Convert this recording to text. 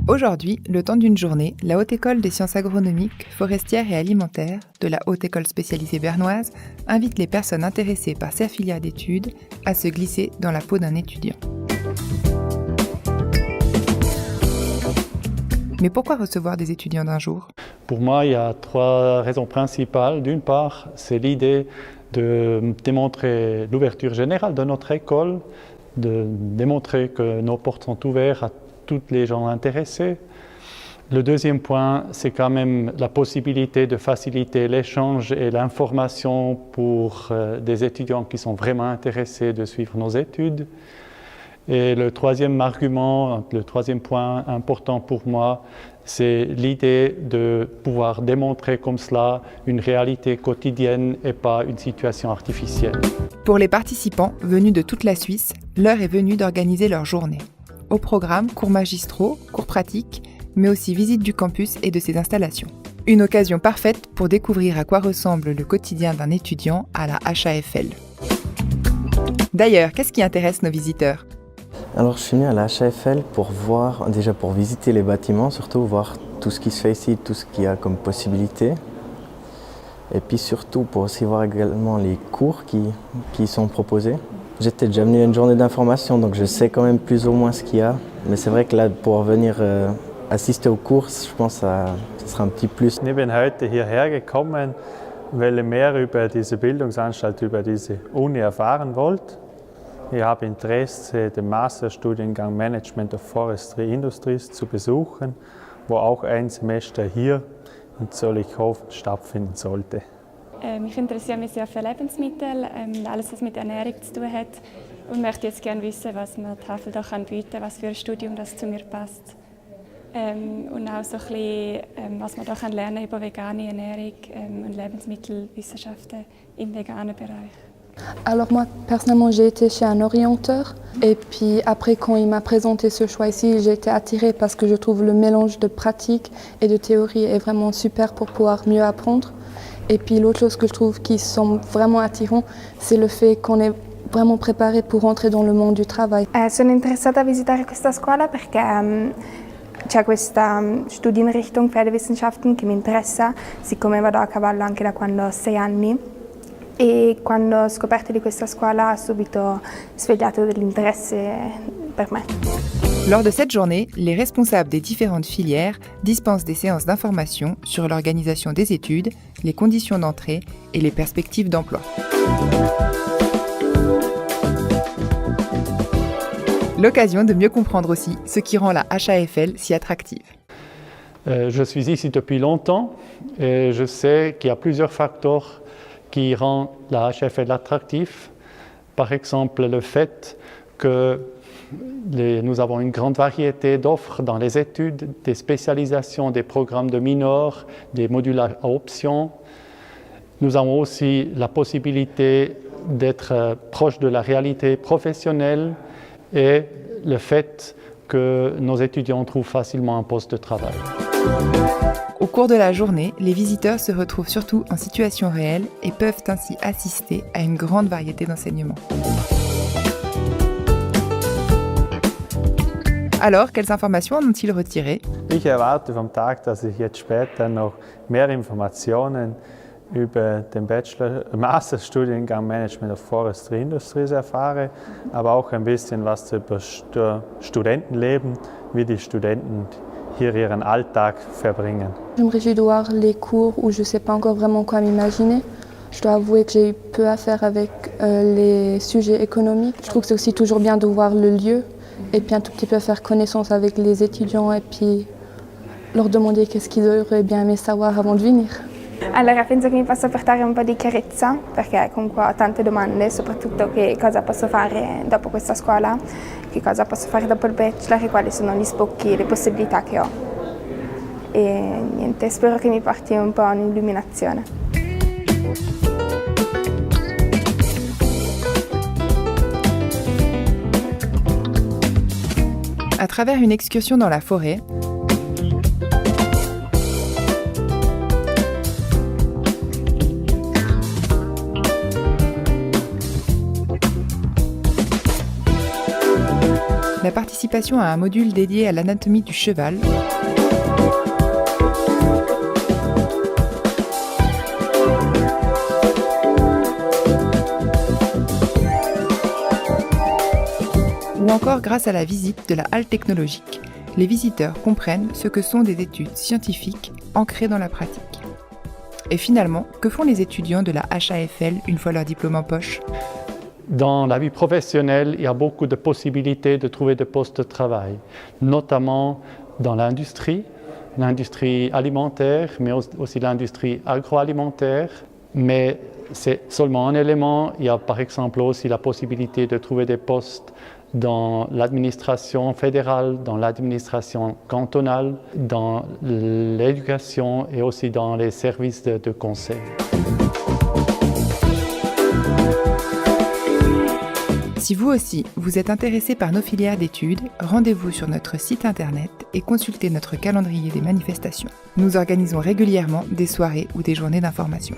Aujourd'hui, le temps d'une journée, la Haute École des sciences agronomiques, forestières et alimentaires de la Haute École spécialisée bernoise invite les personnes intéressées par ces filières d'études à se glisser dans la peau d'un étudiant. Mais pourquoi recevoir des étudiants d'un jour ? Pour moi, il y a 3 raisons principales. D'une part, c'est l'idée de démontrer l'ouverture générale de notre école, de démontrer que nos portes sont ouvertes à tous les gens intéressés. Le deuxième point, c'est quand même la possibilité de faciliter l'échange et l'information pour des étudiants qui sont vraiment intéressés de suivre nos études. Et le troisième argument, le troisième point important pour moi, c'est l'idée de pouvoir démontrer comme cela une réalité quotidienne et pas une situation artificielle. Pour les participants venus de toute la Suisse, l'heure est venue d'organiser leur journée. Au programme, cours magistraux, cours pratiques, mais aussi visite du campus et de ses installations. Une occasion parfaite pour découvrir à quoi ressemble le quotidien d'un étudiant à la HAFL. D'ailleurs, qu'est-ce qui intéresse nos visiteurs ? Alors je suis venu à la HAFL pour visiter les bâtiments, surtout voir tout ce qui se fait ici, tout ce qu'il y a comme possibilité. Et puis surtout pour aussi voir également les cours qui sont proposés. J'étais déjà venu à une journée d'information, donc je sais quand même plus ou moins ce qu'il y a. Mais c'est vrai que là, pour venir assister aux cours, je pense que ça sera un petit plus. Ich bin heute hierher gekommen, weil ich mehr über diese Bildungsanstalt, über diese Uni erfahren wollte. Ich habe Interesse, den Masterstudiengang Management of Forestry Industries zu besuchen, wo auch ein Semester hier in Zollikofen stattfinden sollte. Ich interessiere mich sehr für Lebensmittel, alles was mit Ernährung zu tun hat und möchte jetzt gerne wissen, was mir die Tafel da bieten kann, was für ein Studium das zu mir passt. Und auch so ein bisschen, was man da lernen über vegane Ernährung und Lebensmittelwissenschaften im veganen Bereich. Alors moi, personnellement, j'ai été chez un orienteur et puis après, quand il m'a présenté ce choix ici, j'ai été attirée parce que je trouve le mélange de pratique et de théorie est vraiment super pour pouvoir mieux apprendre. Et puis l'autre chose que je trouve qui sont vraiment attirant, c'est le fait qu'on est vraiment préparé pour rentrer dans le monde du travail. Sono interessata a visitare questa scuola perché c'è questa Studienrichtung Pferdewissenschaften che mi interessa, siccome vado a cavallo anche da quando ho 6 anni. Et quando ho scoperto di questa scuola ha subito svegliato dell'interesse per me. Lors de cette journée, les responsables des différentes filières dispensent des séances d'information sur l'organisation des études, les conditions d'entrée et les perspectives d'emploi. L'occasion de mieux comprendre aussi ce qui rend la HAFL si attractive. Je suis ici depuis longtemps et je sais qu'il y a plusieurs facteurs qui rend la HAFL attractive. Par exemple, le fait que nous avons une grande variété d'offres dans les études, des spécialisations, des programmes de mineurs, des modules à options. Nous avons aussi la possibilité d'être proche de la réalité professionnelle et le fait que nos étudiants trouvent facilement un poste de travail. Au cours de la journée, les visiteurs se retrouvent surtout en situation réelle et peuvent ainsi assister à une grande variété d'enseignements. Alors, quelles informations en ont-ils retiré ? Ich erwarte vom Tag, dass ich jetzt später noch mehr Informationen über den Masterstudiengang Management of Forestry Industries erfahre, aber auch ein bisschen was über Studentenleben, wie die Studenten hier ihren Alltag verbringen. Je me réjouis de voir les cours où je ne sais pas encore vraiment quoi m'imaginer. Je dois avouer que j'ai eu peu à faire avec les sujets économiques. Je trouve que c'est aussi toujours bien de voir le lieu et puis un tout petit peu faire connaissance avec les étudiants et puis leur demander qu'est-ce qu'ils auraient bien aimé savoir avant de venir. Allora penso che mi possa portare un po' di chiarezza perché comunque ho tante domande, soprattutto che cosa posso fare dopo questa scuola, che cosa posso fare dopo il bachelor e quali sono gli sbocchi e le possibilità che ho. E niente, spero che mi porti un po' un'illuminazione. À travers une excursion dans la forêt, la participation à un module dédié à l'anatomie du cheval, ou encore grâce à la visite de la halle technologique. Les visiteurs comprennent ce que sont des études scientifiques ancrées dans la pratique. Et finalement, que font les étudiants de la HAFL une fois leur diplôme en poche ? Dans la vie professionnelle, il y a beaucoup de possibilités de trouver des postes de travail, notamment dans l'industrie alimentaire, mais aussi l'industrie agroalimentaire. Mais c'est seulement un élément. Il y a par exemple aussi la possibilité de trouver des postes dans l'administration fédérale, dans l'administration cantonale, dans l'éducation et aussi dans les services de conseil. Si vous aussi, vous êtes intéressé par nos filières d'études, rendez-vous sur notre site internet et consultez notre calendrier des manifestations. Nous organisons régulièrement des soirées ou des journées d'information.